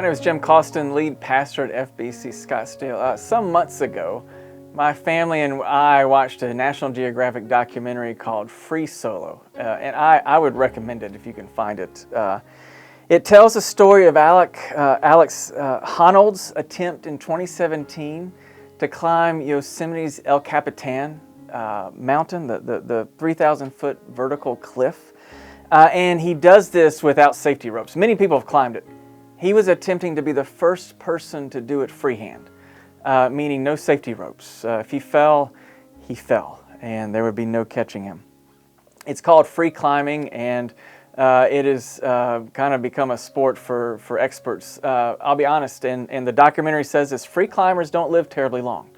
name is Jim Coston, lead pastor at FBC Scottsdale. Some months ago, my family and I watched a National Geographic documentary called Free Solo, and I would recommend it if you can find it. It tells the story of Alex Honnold's attempt in 2017 to climb Yosemite's El Capitan mountain, the 3,000-foot vertical cliff. And he does this without safety ropes. Many people have climbed it. He was attempting to be the first person to do it freehand, meaning no safety ropes. If he fell, and there would be no catching him. It's called free climbing, and it has kind of become a sport for experts. I'll be honest, and the documentary says this, free climbers don't live terribly long.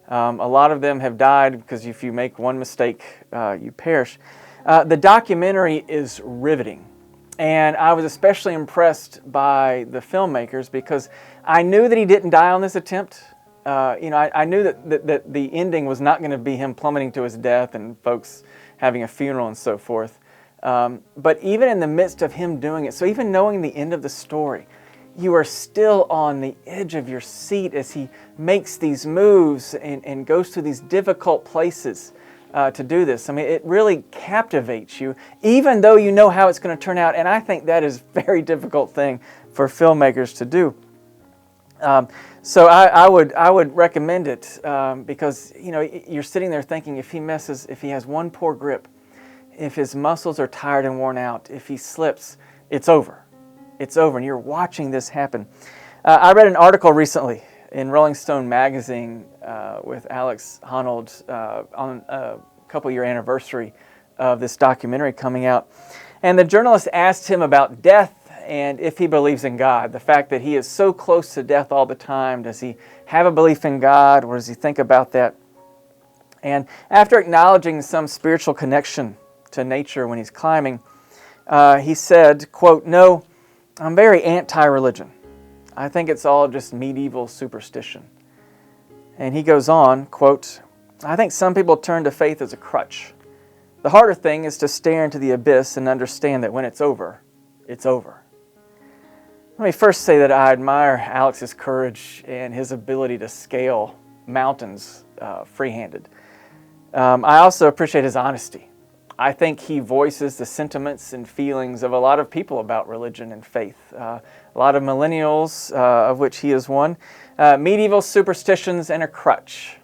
A lot of them have died because if you make one mistake, you perish. The documentary is riveting, and I was especially impressed by the filmmakers because I knew that he didn't die on this attempt. I knew that the ending was not going to be him plummeting to his death and folks having a funeral and so forth. But even in the midst of him doing it, so even knowing the end of the story, you are still on the edge of your seat as he makes these moves and goes to these difficult places to do this. I mean, it really captivates you, even though you know how it's going to turn out. And I think that is a very difficult thing for filmmakers to do. So I would recommend it because you're sitting there thinking if he messes, if he has one poor grip, if his muscles are tired and worn out, if he slips, it's over. It's over, and you're watching this happen. I read an article recently in Rolling Stone magazine with Alex Honnold on a couple-year anniversary of this documentary coming out. And the journalist asked him about death and if he believes in God, the fact that he is so close to death all the time. Does he have a belief in God? What does he think about that? And after acknowledging some spiritual connection to nature when he's climbing, he said, quote, "No, I'm very anti-religion. I think it's all just medieval superstition." And he goes on, quote, "I think some people turn to faith as a crutch. The harder thing is to stare into the abyss and understand that when it's over, it's over." Let me first say that I admire Alex's courage and his ability to scale mountains free-handed. I also appreciate his honesty. I think he voices the sentiments and feelings of a lot of people about religion and faith. A lot of millennials, of which he is one, medieval superstitions and a crutch.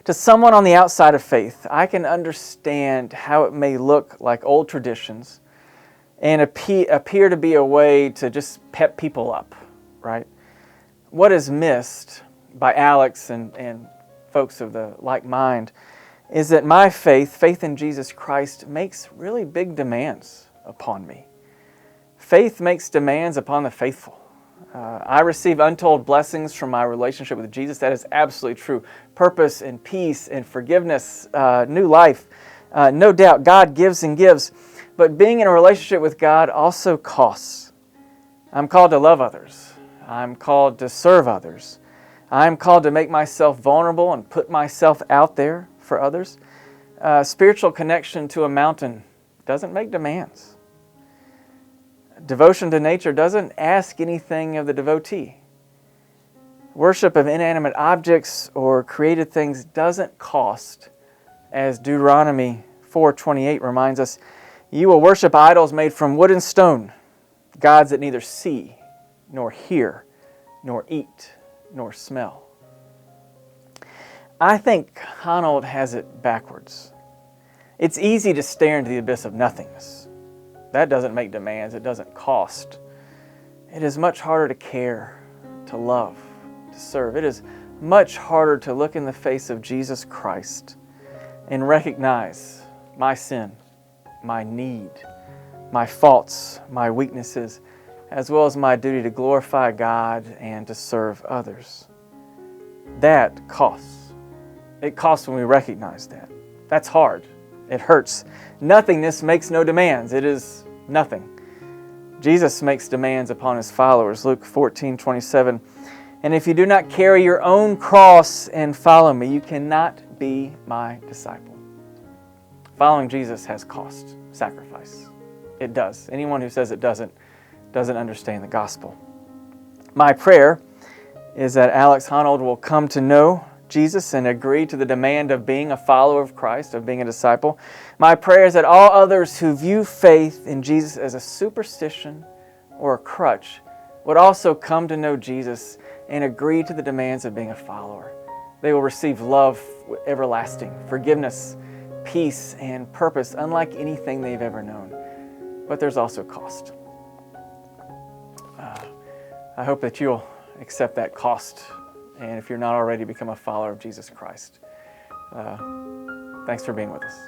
To someone on the outside of faith, I can understand how it may look like old traditions and appear to be a way to just pep people up, right? What is missed by Alex and folks of the like mind is that my faith in Jesus Christ, makes really big demands upon me. Faith makes demands upon the faithful. I receive untold blessings from my relationship with Jesus. That is absolutely true. Purpose and peace and forgiveness, new life. No doubt, God gives and gives. But being in a relationship with God also costs. I'm called to love others. I'm called to serve others. I'm called to make myself vulnerable and put myself out there for others. Spiritual connection to a mountain doesn't make demands. Devotion to nature doesn't ask anything of the devotee. Worship of inanimate objects or created things doesn't cost. As Deuteronomy 4:28 reminds us, "You will worship idols made from wood and stone, gods that neither see, nor hear, nor eat, nor smell." I think Honnold has it backwards. It's easy to stare into the abyss of nothingness. That doesn't make demands. It doesn't cost. It is much harder to care, to love, to serve. It is much harder to look in the face of Jesus Christ and recognize my sin, my need, my faults, my weaknesses, as well as my duty to glorify God and to serve others. That costs. It costs when we recognize that. That's hard. It hurts. Nothingness makes no demands. It is nothing. Jesus makes demands upon His followers. Luke 14:27. "And if you do not carry your own cross and follow me, you cannot be my disciple." Following Jesus has cost, sacrifice. It does. Anyone who says it doesn't understand the gospel. My prayer is that Alex Honnold will come to know Jesus and agree to the demand of being a follower of Christ, of being a disciple. My prayer is that all others who view faith in Jesus as a superstition or a crutch would also come to know Jesus and agree to the demands of being a follower. They will receive love everlasting, forgiveness, peace, and purpose unlike anything they've ever known. But there's also cost. I hope that you'll accept that cost, and if you're not already, become a follower of Jesus Christ. Thanks for being with us.